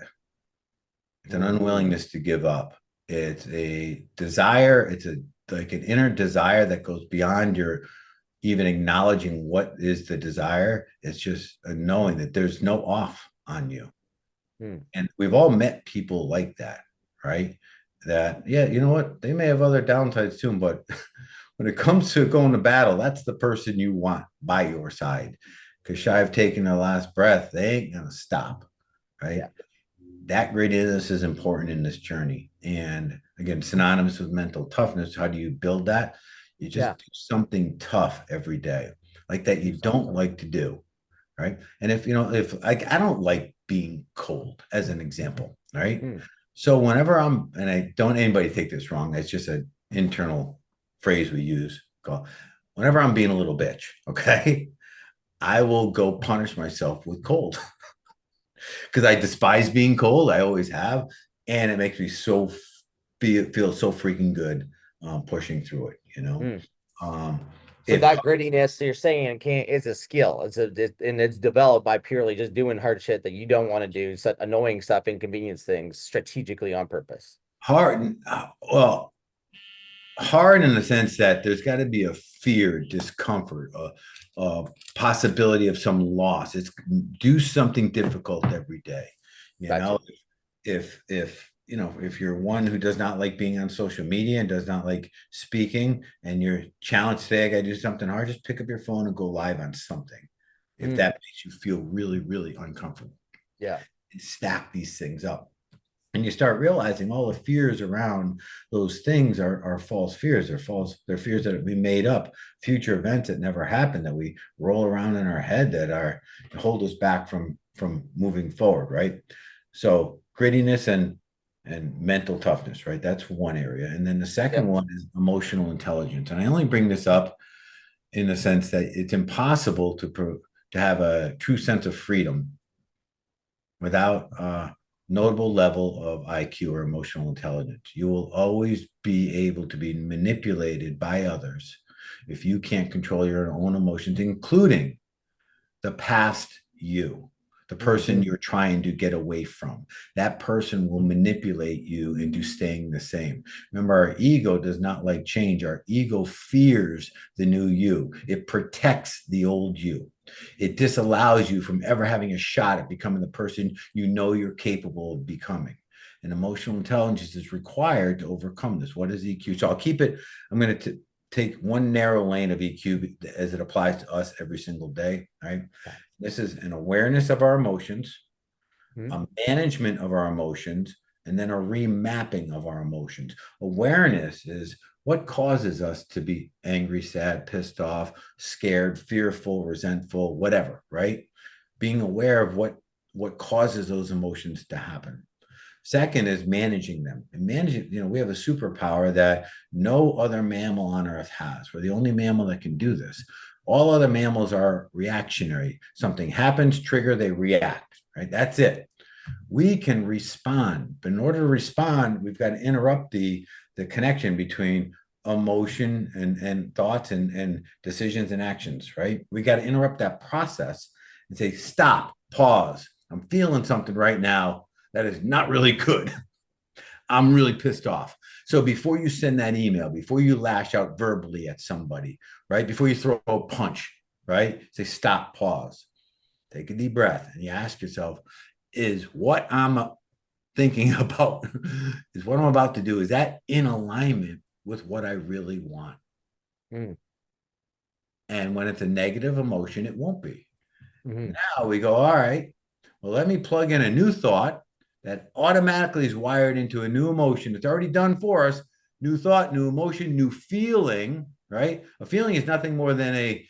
It's an unwillingness to give up. It's a desire. It's like an inner desire that goes beyond your even acknowledging what is the desire. It's just a knowing that there's no off on you. And we've all met people like that, right? That, yeah, you know what? They may have other downsides too, but when it comes to going to battle, that's the person you want by your side. Because shy of taking their last breath, they ain't gonna stop, right? Yeah. That grittiness is important in this journey. And again, synonymous with mental toughness. How do you build that? You just do something tough every day, like that you don't like to do, right? And if I don't like being cold, as an example, right? So whenever and I don't anybody take this wrong, it's just an internal phrase we use called whenever I'm being a little bitch, okay, I will go punish myself with cold because I despise being cold. I always have. and it makes me feel so freaking good pushing through it, you know. Mm. Um, So if that grittiness you're saying can't is a skill. And it's developed by purely just doing hard shit that you don't want to do, such annoying stuff, inconvenience things strategically on purpose. hard, well, hard in the sense that there's got to be a fear, discomfort, a possibility of some loss. It's do something difficult every day. You know, Gotcha. if you know, if you're one who does not like being on social media and does not like speaking, and you're challenged today, I got to do something hard, just pick up your phone and go live on something. If Mm. that makes you feel really, really uncomfortable, Yeah. and stack these things up. And you start realizing all the fears around those things are false fears. They're fears that we made up, future events that never happened that we roll around in our head that are hold us back from moving forward, right? So grittiness and mental toughness, right? That's one area. And then the second Yep. one is emotional intelligence. And I only bring this up in the sense that it's impossible to have a true sense of freedom without a notable level of IQ or emotional intelligence. You will always be able to be manipulated by others if you can't control your own emotions, including the past you, the Mm. person you're trying to get away from. That person will manipulate you into staying the same. Remember, our ego does not like change. Our ego fears the new you, it protects the old you. It disallows you from ever having a shot at becoming the person you know you're capable of becoming. And emotional intelligence is required to overcome this. What is EQ? So I'll keep it, I'm going to take one narrow lane of EQ as it applies to us every single day, right? This is an awareness of our emotions, Mm. a management of our emotions, and then a remapping of our emotions. Awareness is what causes us to be angry, sad, pissed off, scared, fearful, resentful, whatever, right? Being aware of what causes those emotions to happen. Second is managing them. And managing, you know, we have a superpower that no other mammal on earth has. We're the only mammal that can do this. All other mammals are reactionary. Something happens, trigger, they react, right? That's it. We can respond. But in order to respond, we've got to interrupt the connection between emotion and thoughts and decisions and actions, right? We got to interrupt that process and say, stop, pause. I'm feeling something right now that is not really good. I'm really pissed off. So before you send that email, before you lash out verbally at somebody, right? Before you throw a punch, right? Say stop, pause, take a deep breath, and you ask yourself, is what I'm thinking about, is what I'm about to do, is that in alignment with what I really want? Mm. And when it's a negative emotion, it won't be. Mm-hmm. Now we go, all right, well, let me plug in a new thought that automatically is wired into a new emotion. It's already done for us. New thought, new emotion, new feeling, right? A feeling is nothing more than a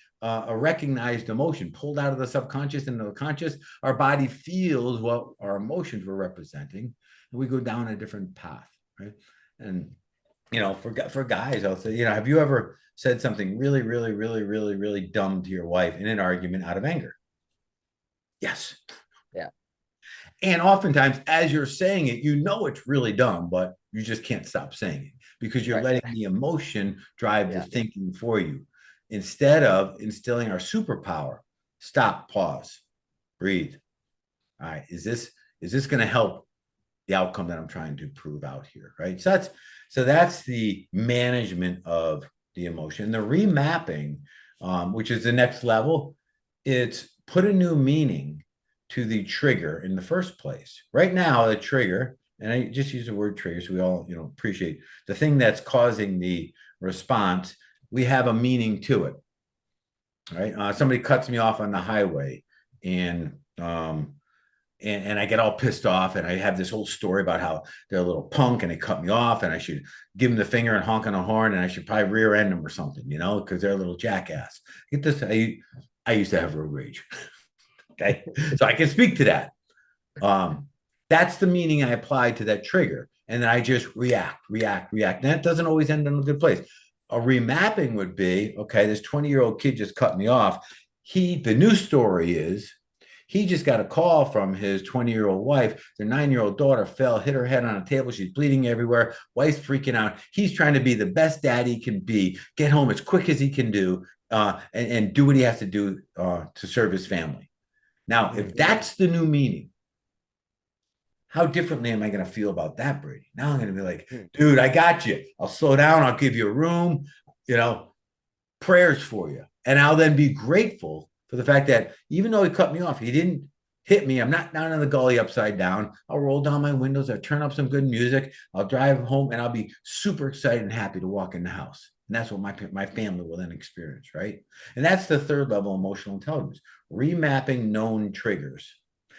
recognized emotion pulled out of the subconscious into the conscious. Our body feels what our emotions were representing, and we go down a different path, right? And you know, for guys, I'll say, you know, have you ever said something really, really, really, really, really dumb to your wife in an argument out of anger? Yes. Yeah. And oftentimes, as you're saying it, you know it's really dumb, but you just can't stop saying it because you're Right. letting the emotion drive the Yeah. thinking for you instead of instilling our superpower. Stop, pause, breathe. All right, is this going to help the outcome that I'm trying to prove out here? Right. So that's the management of the emotion. The remapping, which is the next level, it's put a new meaning to the trigger in the first place. Right now, the trigger, and I just use the word trigger so we all, you know, appreciate the thing that's causing the response. We have a meaning to it, right? Somebody cuts me off on the highway, and and I get all pissed off, and I have this whole story about how they're a little punk and they cut me off, and I should give them the finger and honk on a horn, and I should probably rear end them or something, you know, because they're a little jackass. Get this, I used to have road rage. Okay, so I can speak to that. That's the meaning I apply to that trigger, and then I just react. And that doesn't always end in a good place. A remapping would be, okay, this 20-year-old kid just cut me off. The new story is He just got a call from his 20-year-old wife. Their 9-year-old daughter fell, hit her head on a table. She's bleeding everywhere. Wife's freaking out. He's trying to be the best dad he can be, get home as quick as he can do, and do what he has to do to serve his family. Now, if that's the new meaning, how differently am I going to feel about that, Brady? Now I'm going to be like, dude, I got you. I'll slow down. I'll give you a room, prayers for you. And I'll then be grateful for the fact that even though he cut me off, he didn't hit me. I'm not down in the gully upside down. I'll roll down my windows. I'll turn up some good music. I'll drive home and I'll be super excited and happy to walk in the house. And that's what my family will then experience, right? And that's the third level emotional intelligence, remapping known triggers.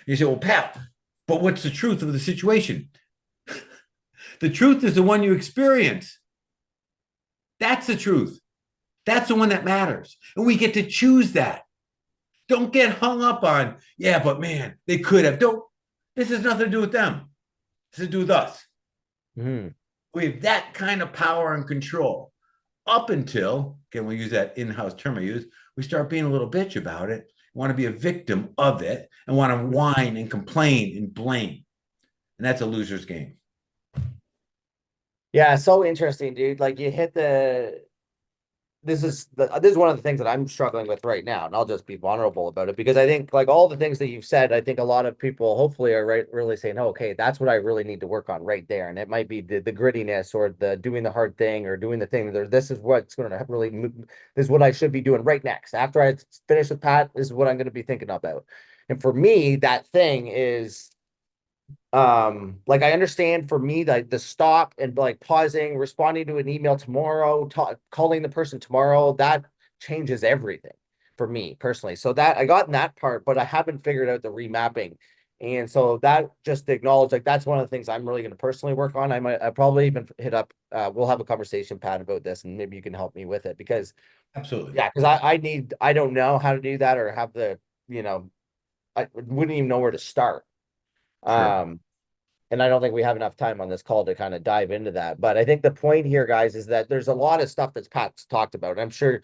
You say, well, Pat, but what's the truth of the situation? The truth is the one you experience. That's the truth. That's the one that matters. And we get to choose that. Don't get hung up on, yeah, but man, they could have. This has nothing to do with them. This has to do with us. We have that kind of power and control up until, again, we'll use that in-house term I use, we start being a little bitch about it, want to be a victim of it, and want to whine and complain and blame. And that's a loser's game. Yeah, so interesting, dude. Like you hit this is one of the things that I'm struggling with right now, and I'll just be vulnerable about it because I think like all the things that you've said, I think a lot of people hopefully are really saying, oh, okay, that's what I really need to work on right there. And it might be the grittiness or the doing the hard thing or doing the thing that this is what's going to really move, this is what I should be doing right next. After I finish with Pat, this is what I'm going to be thinking about. And for me, that thing is like I understand for me like the stop and like pausing, responding to an email tomorrow, calling the person tomorrow, that changes everything for me personally. So that I got in that part, but I haven't figured out the remapping. And so that just to acknowledge like that's one of the things I'm really going to personally work on. I probably even hit up we'll have a conversation, Pat, about this, and maybe you can help me with it because absolutely, yeah, because I don't know how to do that or have the I wouldn't even know where to start. sure. And I don't think we have enough time on this call to kind of dive into that. But I think the point here, guys, is that there's a lot of stuff that's Pat's talked about. I'm sure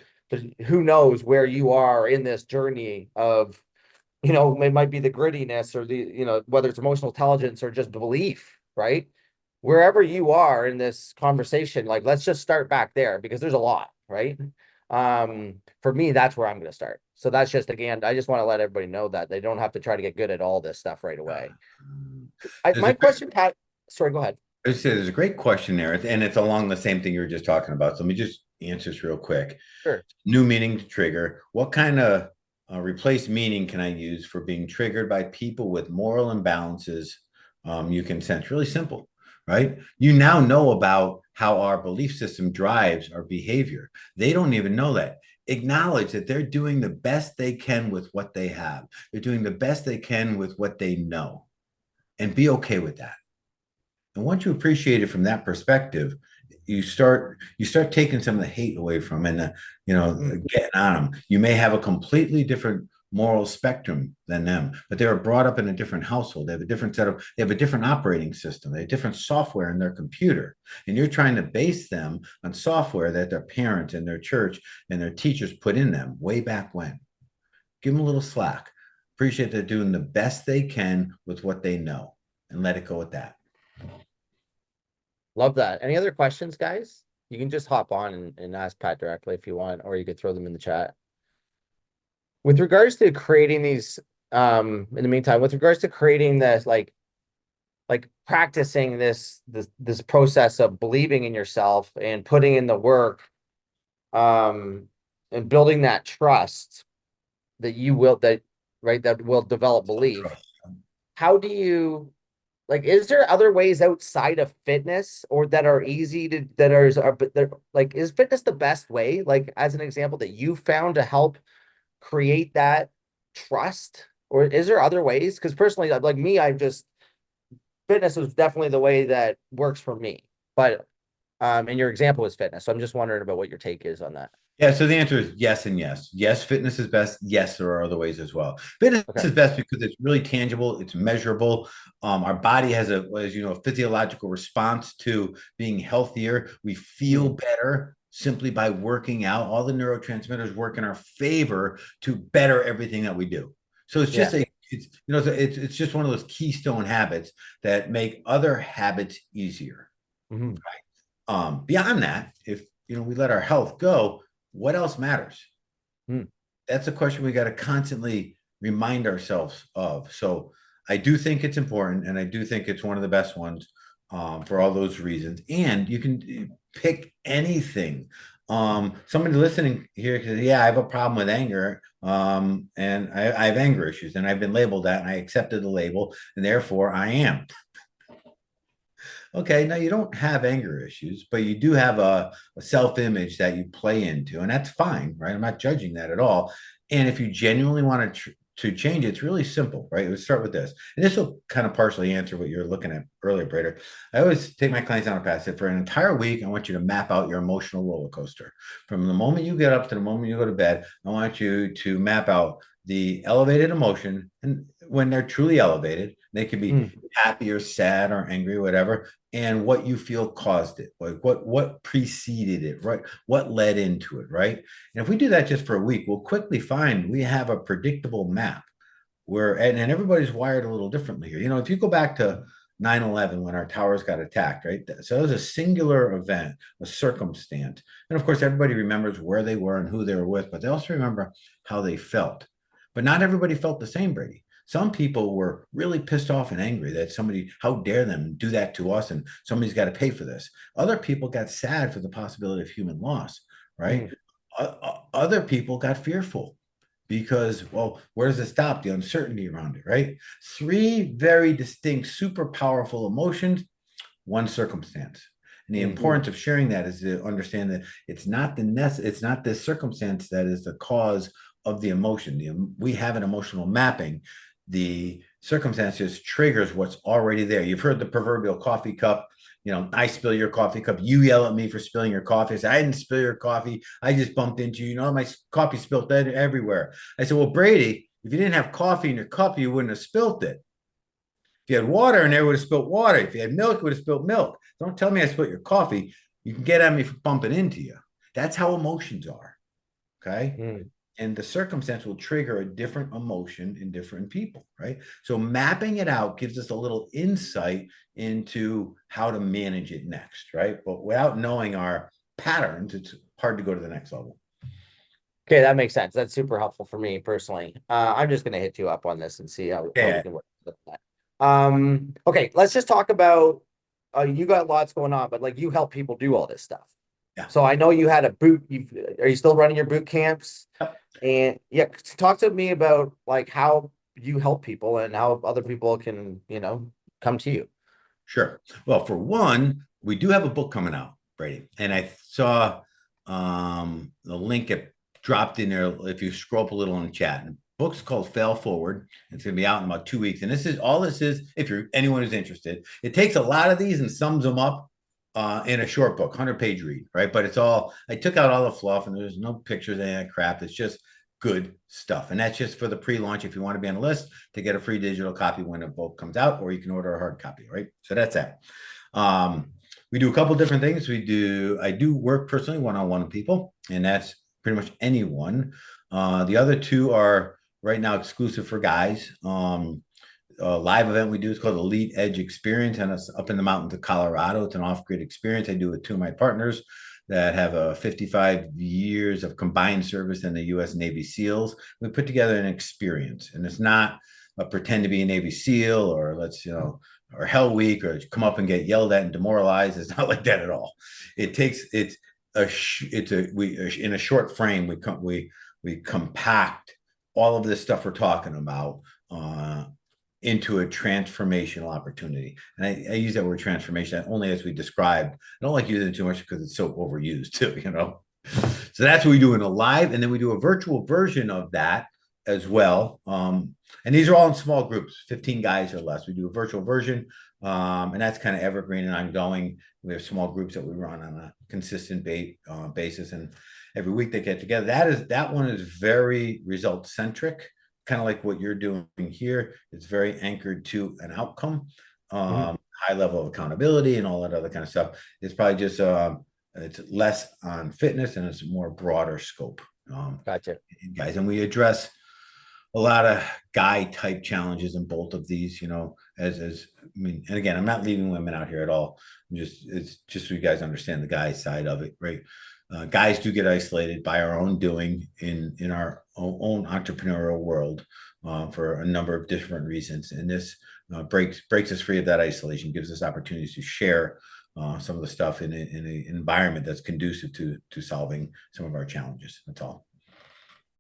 who knows where you are in this journey of, it might be the grittiness or whether it's emotional intelligence or just belief, right? Wherever you are in this conversation, like let's just start back there because there's a lot, right? For me, that's where I'm going to start. So that's just, again, I just want to let everybody know that they don't have to try to get good at all this stuff right away. My question, Pat, sorry, go ahead. I would say there's a great question there, and it's along the same thing you were just talking about. So let me just answer this real quick. Sure. New meaning to trigger. What kind of replaced meaning can I use for being triggered by people with moral imbalances you can sense? Really simple, right? You now know about how our belief system drives our behavior. They don't even know that. Acknowledge that they're doing the best they can with what they have. They're doing the best they can with what they know, and be okay with that. And once you appreciate it from that perspective, you start taking some of the hate away from and getting on them. You may have a completely different moral spectrum than them, but they were brought up in a different household. They have a different operating system. They have different software in their computer. And you're trying to base them on software that their parents and their church and their teachers put in them way back when. Give them a little slack. Appreciate they're doing the best they can with what they know and let it go at that. Love that. Any other questions, guys? You can just hop on and ask Pat directly if you want, or you could throw them in the chat. With regards to creating these, in the meantime, with regards to creating this, like practicing this process of believing in yourself and putting in the work, and building that trust that that will develop belief. How do you is there other ways outside of fitness or that are easy to is fitness the best way, like as an example that you found to help create that trust, or is there other ways? Because personally, like me, fitness was definitely the way that works for me, but and your example is fitness, so I'm just wondering about what your take is on that. Yeah, so the answer is yes and yes. Yes, fitness is best. Yes, there are other ways as well. Fitness is best because it's really tangible, it's measurable. Our body has a physiological response to being healthier. We feel better simply by working out. All the neurotransmitters work in our favor to better everything that we do. So it's just a it's just one of those keystone habits that make other habits easier. Mhm. Beyond that, if we let our health go, what else matters? Mm. That's a question we got to constantly remind ourselves of. So I do think it's important, and I do think it's one of the best ones, for all those reasons. And you can pick anything. Somebody listening here says, "Yeah, I have a problem with anger, and I have anger issues, and I've been labeled that, and I accepted the label, and therefore I am." Okay, now you don't have anger issues, but you do have a self-image that you play into, and that's fine, right? I'm not judging that at all. And if you genuinely want to change it, it's really simple, right? Let's start with this. And this will kind of partially answer what you're looking at earlier, Brader. I always take my clients on a path. For an entire week, I want you to map out your emotional roller coaster. From the moment you get up to the moment you go to bed, I want you to map out the elevated emotion. And when they're truly elevated, they can be Mm. happy or sad or angry, or whatever, and what you feel caused it, like what preceded it, right? What led into it, right? And if we do that just for a week, we'll quickly find we have a predictable map where, and everybody's wired a little differently here. If you go back to 9/11 when our towers got attacked, right? So it was a singular event, a circumstance. And of course, everybody remembers where they were and who they were with, but they also remember how they felt. But not everybody felt the same, Brady. Some people were really pissed off and angry that somebody, how dare them do that to us, and somebody's got to pay for this. Other people got sad for the possibility of human loss, right? Mm. Other people got fearful because, well, where does it stop? The uncertainty around it, right? Three very distinct, super powerful emotions, one circumstance. And the Mm. importance of sharing that is to understand that it's not this circumstance that is the cause of the emotion. We have an emotional mapping. The circumstances triggers what's already there. You've heard the proverbial coffee cup. I spill your coffee cup. You yell at me for spilling your coffee. I say, I didn't spill your coffee. I just bumped into you. My coffee spilled everywhere. I said, well, Brady, if you didn't have coffee in your cup, you wouldn't have spilt it. If you had water in there, it would have spilled water. If you had milk, it would have spilled milk. Don't tell me I spilled your coffee. You can get at me for bumping into you. That's how emotions are. Okay. Mm. And the circumstance will trigger a different emotion in different people, right? So mapping it out gives us a little insight into how to manage it next, right? But without knowing our patterns, it's hard to go to the next level. Okay, that makes sense. That's super helpful for me personally. I'm just gonna hit you up on this and see how we Yeah, can work with that. Okay, let's just talk about you got lots going on, but like you help people do all this stuff. yeah. So I know you had a boot. Are you still running your boot camps? And yeah, talk to me about like how you help people and how other people can, come to you. Sure. Well, for one, we do have a book coming out, Brady, and I saw the link it dropped in there. If you scroll up a little in the chat, the book's called Fail Forward. It's going to be out in about 2 weeks, and this is if you're anyone who's interested. It takes a lot of these and sums them up in a short book, 100-page read, right? But it's all I took out all the fluff, and there's no pictures, any of that crap. It's just good stuff. And that's just for the pre-launch. If you want to be on the list to get a free digital copy when a book comes out, or you can order a hard copy, right? So that's that. We do a couple different things. I do work personally one-on-one with people, and that's pretty much anyone. The other two are right now exclusive for guys. A live event we do is called Elite Edge Experience, and it's up in the mountains of Colorado. It's an off-grid experience I do with two of my partners that have 55 years of combined service in the U.S. Navy SEALs. We put together an experience, and it's not a pretend to be a Navy SEAL or or Hell Week or come up and get yelled at and demoralized. It's not like that at all. In a short frame we compact all of this stuff we're talking about into a transformational opportunity. And I use that word transformation only as we described. I don't like using it too much because it's so overused too, So that's what we do in a live, and then we do a virtual version of that as well. And these are all in small groups, 15 guys or less. We do a virtual version, and that's kind of evergreen and ongoing. We have small groups that we run on a consistent basis, and every week they get together. That one is very result centric, kind of like what you're doing here. It's very anchored to an outcome, high level of accountability, and all that other kind of stuff. It's probably just it's less on fitness and it's more broader scope. Gotcha. Guys, and we address a lot of guy type challenges in both of these, as I mean, and again, I'm not leaving women out here at all. It's just so you guys understand the guy side of it, right? Guys do get isolated by our own doing in our own entrepreneurial world for a number of different reasons, and this breaks us free of that isolation, gives us opportunities to share some of the stuff in an environment that's conducive to solving some of our challenges. That's all.